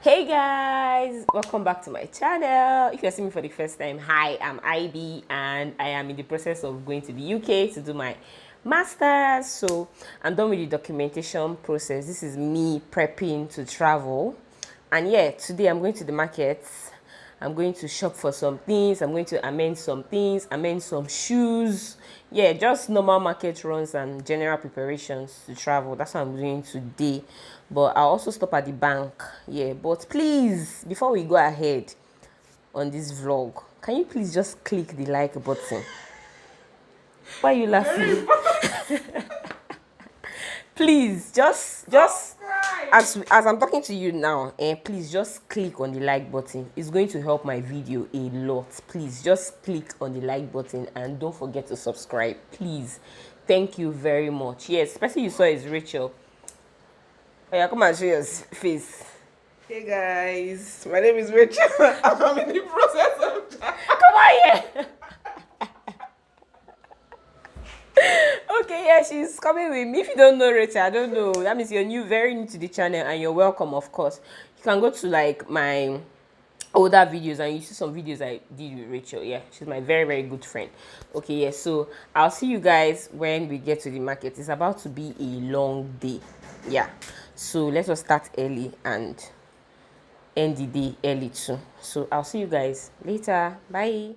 Hey guys, welcome back to my channel. If you're seeing me for the first time, hi, I'm Ivy and I am in the process of going to the UK to do my master's. So I'm done with the documentation process. This is me prepping to travel. And yeah, today I'm going to the market. I'm going to shop for some things. I'm going to amend some things, amend some shoes. Yeah, just normal market runs and general preparations to travel. That's what I'm doing today. But I'll also stop at the bank. Yeah, but please, before we go ahead on this vlog, can you please just click the like button? Why are you laughing? Please, just as I'm talking to you now, and please just click on the like button. It's going to help my video a lot. Please just click on the like button and don't forget to subscribe, please. Thank you very much. Yes, person you saw is Rachel. Oh yeah, come and show your face. Hey guys, my name is Rachel. I'm in the process of Come on here. Okay, yeah, she's coming with me. If you don't know Rachel, I don't know. That means you're very new to the channel, and you're welcome, of course. You can go to like my older videos and you see some videos I did with Rachel. Yeah, she's my very good friend. Okay, yeah, so I'll see you guys when we get to the market. It's about to be a long day. Yeah, so let us start early and end the day early too. So I'll see you guys later. Bye.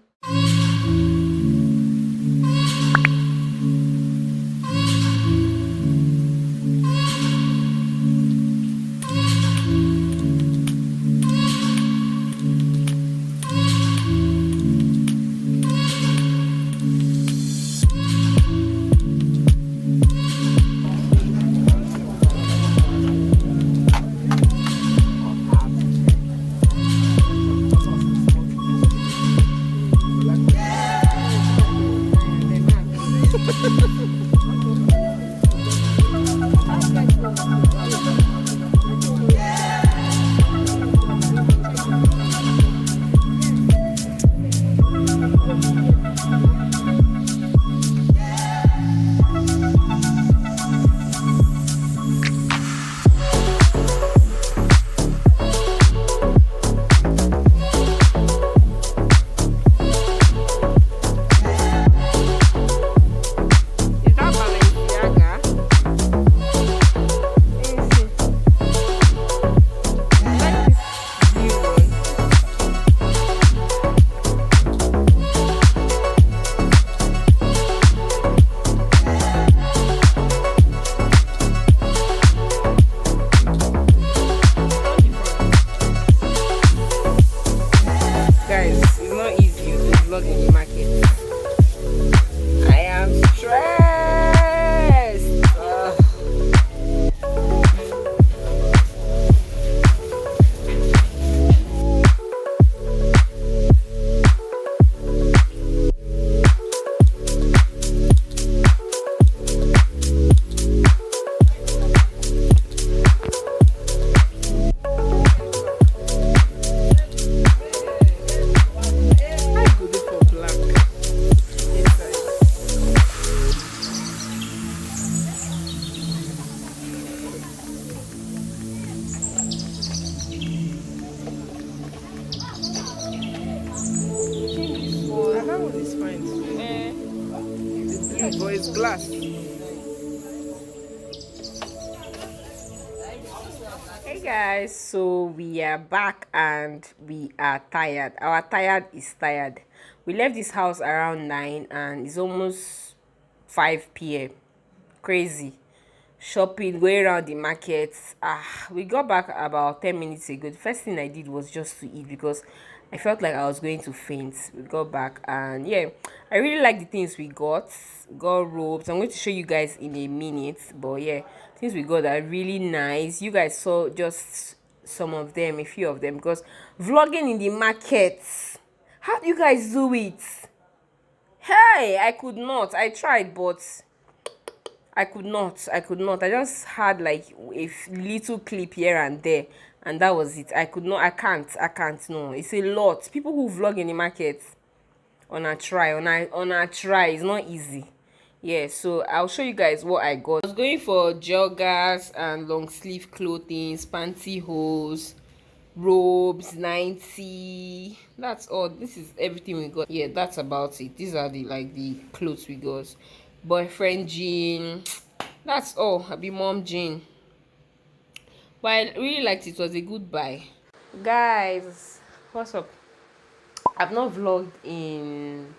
but it's glass. Hey guys, so we are back and we are tired. Our tired is tired. We left this house around 9 and it's almost 5 p.m. Crazy. Shopping, going around the market. We got back about 10 minutes ago. The first thing I did was just to eat because I felt like I was going to faint. We got back and yeah, I really like the things we got. Got robes. I'm going to show you guys in a minute, but yeah, things we got are really nice. You guys saw just some of them, a few of them, because vlogging in the market, how do you guys do it? Hey, I could not. I tried, but I could not. I just had like a little clip here and there, and that was it. I could not. I can't. No, it's a lot. People who vlog in the market on a try, on a try, it's not easy. Yeah, so I'll show you guys what I got. I was going for joggers and long sleeve clothing, pantyhose, robes 90. That's all. This is everything we got. Yeah, that's about it. These are the like the clothes we got. Boyfriend jean. That's all. I be mom jean. But I really liked it. It was a good buy. Guys, what's up? I've not vlogged in,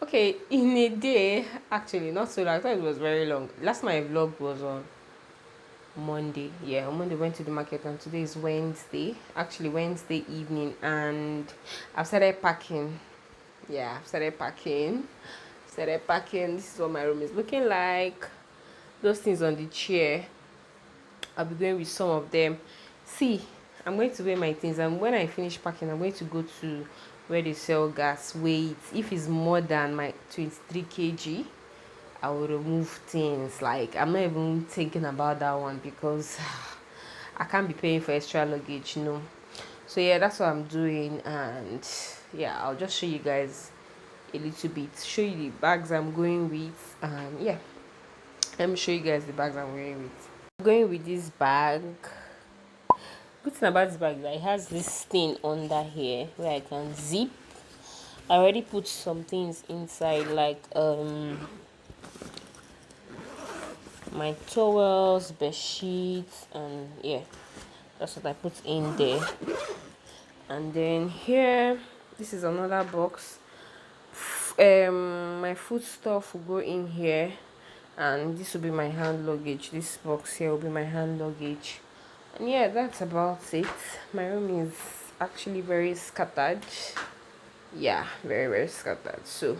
okay, in a day. Actually, not so long. I thought it was very long. Last time I vlogged was on Monday. Yeah, on Monday went to the market, and today is Wednesday. Actually, Wednesday evening, and I've started packing. Yeah, I've started packing. Started packing. This is what my room is looking like. Those things on the chair, I'll be going with some of them. See, I'm going to weigh my things, and when I finish packing, I'm going to go to where they sell gas, weigh it. If it's more than my 23 kg, I will remove things. Like, I'm not even thinking about that one because I can't be paying for extra luggage, you know. So yeah, that's what I'm doing, and yeah, I'll just show you guys a little bit, show you the bags I'm going with, and yeah, let me show you guys the bags I'm wearing with. I'm going with this bag. Good thing about this bag is that it has this thing under here where I can zip. I already put some things inside, like my towels, bed sheets, and yeah, that's what I put in there. And then here, this is another box. My food stuff will go in here, and this will be my hand luggage. This box here will be my hand luggage. And yeah, that's about it. My room is actually very scattered. Yeah, very, very scattered. So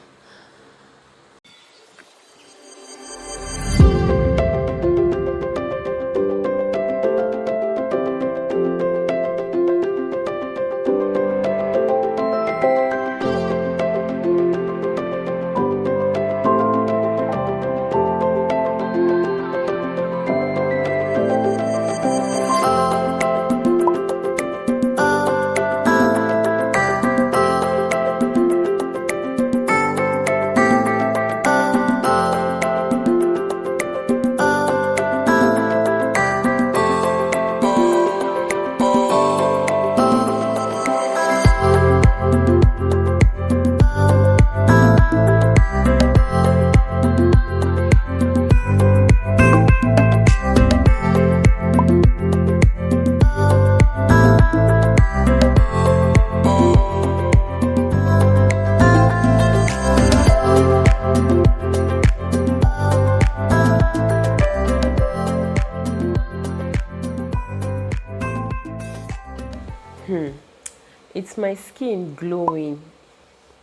it's my skin glowing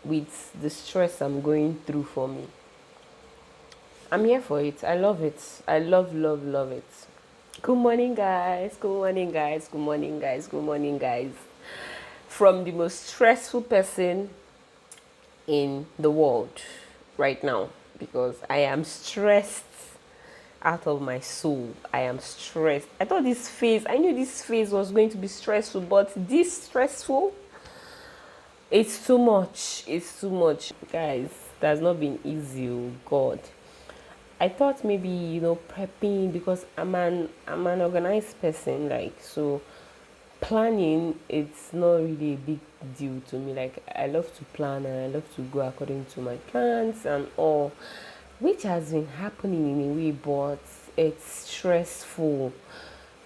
with the stress I'm going through for me. I'm here for it. I love it. I love, love, love it. Good morning, guys. Good morning, guys. Good morning, guys. Good morning, guys. From the most stressful person in the world right now, because I am stressed out of my soul. I am stressed. I thought this phase, I knew this phase was going to be stressful, but this stressful, it's too much. It's too much. Guys, that's not been easy, oh God. I thought maybe, prepping, because I'm an organized person, like, so planning, it's not really a big deal to me. Like, I love to plan, and I love to go according to my plans and all, which has been happening in a way, but it's stressful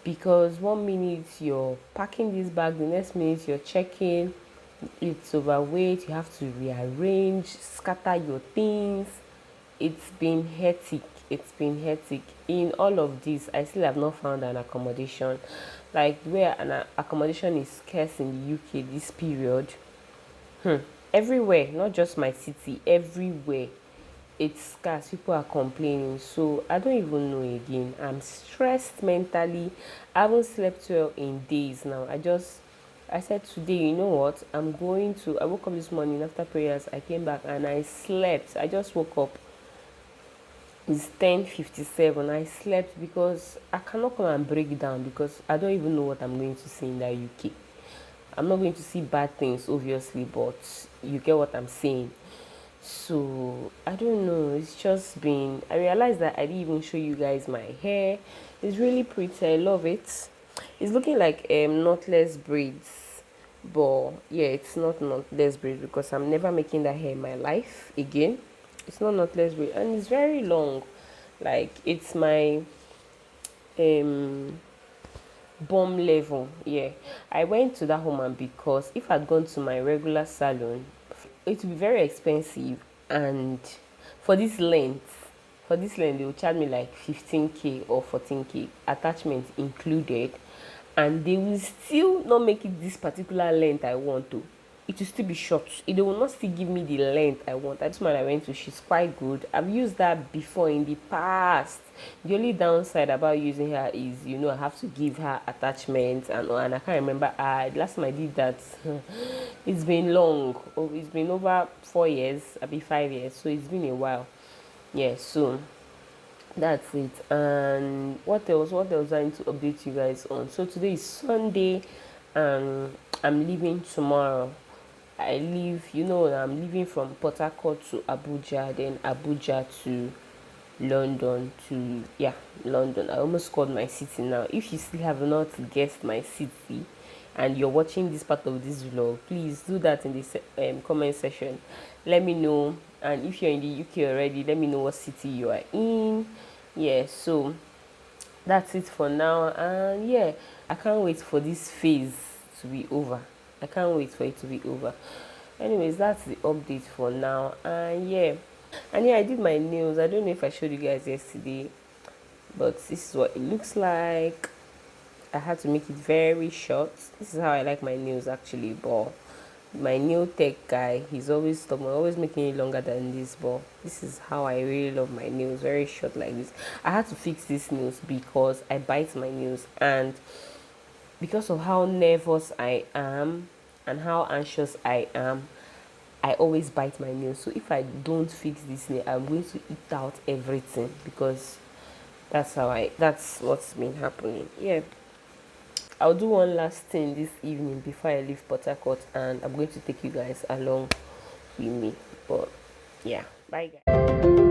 because 1 minute you're packing this bag, the next minute you're checking it's overweight, you have to rearrange, scatter your things. It's been hectic. It's been hectic. In all of this, I still have not found an accommodation. Like, where an accommodation is scarce in the UK this period. Everywhere, not just my city, everywhere it's scarce. People are complaining. So I don't even know again. I'm stressed mentally. I haven't slept well in days now. I said today, you know what? I woke up this morning after prayers. I came back and I slept. I just woke up. It's 10:57. I slept because I cannot come and break down because I don't even know what I'm going to see in the UK. I'm not going to see bad things, obviously, but you get what I'm saying. So I don't know. It's just been. I realized that I didn't even show you guys my hair. It's really pretty. I love it. It's looking like knotless braids, but yeah, it's not knotless braids because I'm never making that hair in my life again. It's not knotless braid and it's very long. Like it's my um bum level. Yeah, I went to that woman because if I'd gone to my regular salon, it would be very expensive, and for this length they will charge me like 15k or 14k, attachment included, and they will still not make it this particular length I want to. It will still be short. They will not still give me the length I want. This man I went to, she's quite good. I've used that before in the past. The only downside about using her is, I have to give her attachments and I can't remember. Last time I did that, it's been long. Oh, it's been over 4 years, I'll be 5 years, so it's been a while. Yeah, so that's it. And what else I need to update you guys on? So today is Sunday and I'm leaving tomorrow. I leave, I'm leaving from Port Harcourt to Abuja, then Abuja to London to, yeah, London. I almost called my city now. If you still have not guessed my city and you're watching this part of this vlog, please do that in the comment section. Let me know. And if you're in the UK already, let me know what city you are in. Yeah, so that's it for now. And yeah, I can't wait for this phase to be over. I can't wait for it to be over. Anyways, that's the update for now. And yeah, I did my nails. I don't know if I showed you guys yesterday, but this is what it looks like. I had to make it very short. This is how I like my nails actually, but my nail tech guy, he's always stubborn, always making it longer than this, but this is how I really love my nails, very short like this. I had to fix these nails because I bite my nails, and because of how nervous I am and how anxious I am, I always bite my nails. So if I don't fix this nail, I'm going to eat out everything because that's what's been happening. Yeah. I'll do one last thing this evening before I leave Port Harcourt, and I'm going to take you guys along with me. But yeah, bye guys.